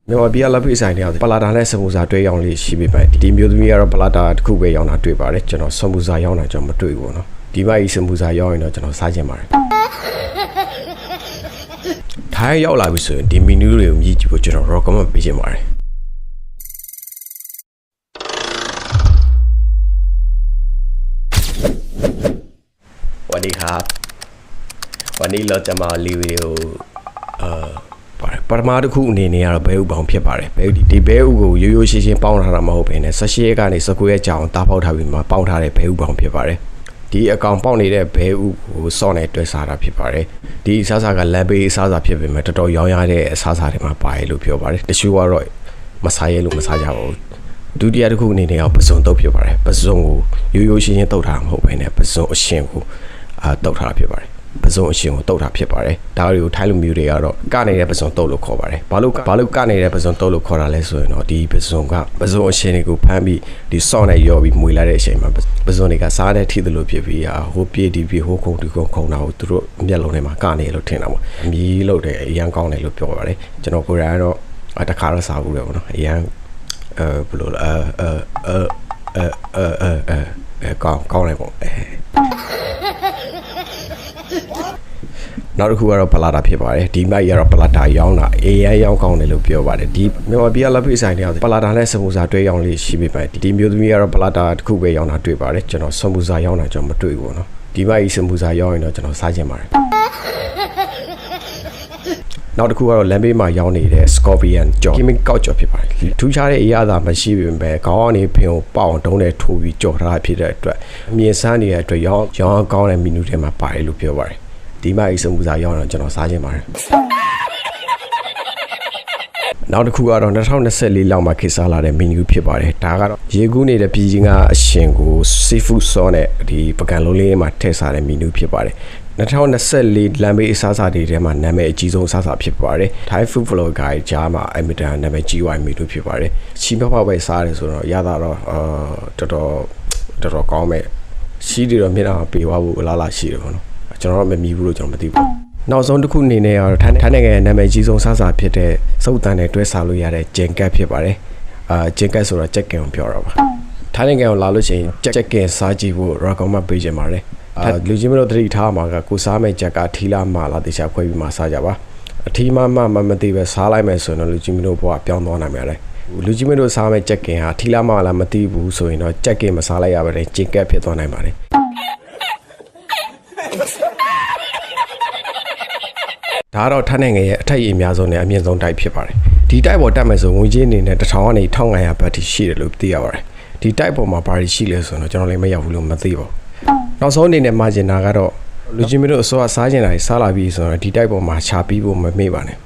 မြန်မာပြည်လာပြည်ဆိုင်နေအောင်ပလာတာနဲ့စမူစာတွဲရောင်းလေးရှိပြီပဲဒီမျိုးသမီးကတော့ပလာတာတစ်ခုပဲရောင်းတာတွေ့ပါတယ်ကျွန်တော်စမူစာရောင်းတာကျွန်တော်မတွေ့ဘူးเนาะဒီဘက်ကြီးစမူစာရောင်းရင်တော့ကျွန်တော်စားချင်ပါတယ်ထိုင်းရောက်လာပြီဆိုရင်ဒီမီနူးတွေကိုမြည်ကြည့်ဖို့ကျွန်တော် recommend ပေးချင်ပါတယ်วันนี้ครับวันนี้เราจะมารีวิวปรมาณคู่အနေနဲ့ကတော့ဘဲဥပေါင်းဖြစ်ပါတယ်ဘဲဒီဘဲဥကိုရိုးရိုးရှင်းရှင်းပေါင်းထားတာမဟုတ်ဘဲနဲ့ဆက်ရှဲကနေစကူရဲ့ကြောင်တားပေါက်ထားပြီးမှပေါင်းထားတဲ့ဘဲဥပေါင်းဖြစ်ပါတယ်ဒီအကောင်ပေါက်နေတဲ့ဘဲဥကိုစော့နဲ့တွဲစားတာဖြစ်ပါတယ်ဒီအစားအစာကလမ်းဘေးအစားအစာဖြစ်ပေမဲ့တော်တော်ရောင်းရတဲ့အစားအစာတွေမှာပါတယ်လို့ပြောပါတယ်တချို့ကတော့မစားရဲလို့မစားကြပါဘူးဒုတိယတစ်ခုအနေနဲ့ပစုံတုပ်ဖြစ်ပါတယ်ပစုံကိုရိုးရိုးရှင်းရှင်းတုပ်ထားမှာမဟုတ်ဘဲနဲ့ပစုံအရှင်ကိုတုပ်ထားတာဖြစ်ပါတယ်ပစုံအရှင်ကိုတုတ်တာဖြစ်ပါတယ်ဒါတွေကိုထိုင်းလူမျိုးတွေကတော့ကနေပစုံတုတ်လို့ခေါ်ပါတယ်ဘာလို့ကနေပစုံတုတ်လို့ခေါ်တာလဲဆိုရင်တော့ဒီပစုံကပစုံအရှင်တွေကိုဖမ်းပြီးဒီစော့နဲ့ရောပြီးမွေလာတဲ့အချိန်မှာပစုံတွေကစားတဲ့ထိသလိုဖြစ်ပြီးဟိုပြေးဒီပြေးဟိုခုံဒီခုံခုံတာကိုသူတို့မျက်လုံးထဲမှာကနေလို့ထင်တာပေါ့အမြည်လို့တဲ့အရန်ကောင်းတယ်လို့ပြောပါတယ်ကျွန်တော်ကိုယ်တိုင်ကတော့တခါတော့စားဘူးလေပေါ့နော်အရန်ဘယ်လိုကောင်းတယ်ပေါ့နောက်တစ်ခုကတော့ပလာတာဖြစ်ပါတယ်ဒီမိုက်ကတော့ပလာတာရောင်းတာအေးရောင်းကောင်းတယ်လို့ပြောပါတယ်ဒီမြန်မာပြည်လာပြည်ဆိုင်နေအောင်ပလာတာနဲ့စမူစာတွဲရောင်းလေးရှိပြီပဲဒီမျိုးသမီးကတော့ပလာတာတစ်ခုပဲရောင်းတာတွေ့ပါတယ်ကျွန်တော်စမူစာရောင်းတာကျွန်တော်မတွေ့ဘူးเนาะဒီမိုက်စမူစာရောင်းရင်တော့ကျွန်တော်စားချင်ပါတယ်နောက်တစ်ခုကတော့လမ်းဘေးမှာရောင်းနေတဲ့ Scorpion ကြော် Gaming ကောက်ကြော်ဖြစ်ပါတယ်ထူးခြားတဲ့အရာသာမရှိပေမဲ့ခေါင်းကနေဖင်ကိုပေါအောင်တုံးနဲ့ထိုးပြီးကြော်ထားတာဖြစ်တဲ့အတွက်အမြင်ဆန်းနေတဲ့အတွက်ရောင်းကောင်းတဲ့မီနူးထဲမှာပါတယ်လို့ပြောပါတယ်ဒီမှာစမူစာရောင်းတော့ကျွန်တော်စားချင်ပါတယ်နောက်တစ်ခုကတော့2024လောက်မှာခေတ်စားလာတဲ့မီနူးဖြစ်ပါတယ်ဒါကတော့ရေကူးနေတဲ့ပြည်ကြီးကအရှင်ကို seafood sauce နဲ့ဒီပကံလုံးလေးမှာထည့်စားတဲ့မီနူးဖြစ်ပါတယ်2024လမ်းဘေးအစားအစာတွေထဲမှာနာမည်အကြီးဆုံးအစားအစာဖြစ်ပါတယ် Thai food vlogger ကြားမှာအမီတန်နာမည်ကြီးဝိုင်းမီနူးဖြစ်ပါတယ်ချီပေါက်ပဲစားတယ်ဆိုတော့ရတာတော့တော်တော်ကောင်းမဲ့ရှိတယ်တော့မျက်နှာပေးသွားဖို့အလားလာရှိတယ်ပေါ့နော်ကျွန်တော်တော့မမြည်ဘူးလို့ကျွန်တော်မသိဘူးနောက်ဆုံးတစ်ခုအနေနဲ့ကတော့ထိုင်းနိုင်ငံရဲ့နာမည်ကြီးဆုံးစားစာဖြစ်တဲ့စုပ်တန်နဲ့တွဲစားလို့ရတဲ့ဂျင်ကတ်ဖြစ်ပါတယ်ဂျင်ကတ်ဆိုတော့ကြက်ကင်ကိုပြောတာပါထိုင်းနိုင်ငံကိုလာလို့ရှိရင်ကြက်ကင်စားကြည့်ဖို့ recommend ပေးချင်ပါတယ်လူကြီးမတို့သတိထားမှာကကိုစားမဲ့ကြက်ကထီလာမှလာတေချာခွဲပြီးမှစားကြပါအထီမမသိပဲစားလိုက်မယ်ဆိုရင်တော့လူကြီးမတို့ဘဝပြောင်းသွားနိုင်ပါတယ်လူကြီးမတို့စားမဲ့ကြက်ကင်ဟာထီလာမှလာမသိဘူးဆိုရင်တော့ကြက်ကင်မစားလိုက်ရပါတယ်ဂျင်ကတ်ဖြစ်သွားနိုင်ပါတယ်ဒါကတော့ထိုင်းနိုင်ငံရဲ့အထက်အများဆုံးနဲ့အမြင့်ဆုံးတိုက်ဖြစ်ပါတယ်ဒီတိုက်ပေါ်တက်မယ်ဆိုငွေကြေးအနေနဲ့1000ကနေ1500ဘတ်ထိရှိတယ်လို့သိရပါတယ်ဒီတိုက်ပေါ်မှာဘာတွေရှိလဲဆိုတော့ကျွန်တော်လည်းမရောက်ဘူးလို့မသိပါဘူးနောက်ဆုံးအနေနဲ့မှာကျင်တာကတော့လူချင်းမျိုးတို့အစောကစားကျင်တာတွေစားလာပြီးဆိုတော့ဒီတိုက်ပေါ်မှာခြာပြီးဖို့မမေ့ပါနဲ့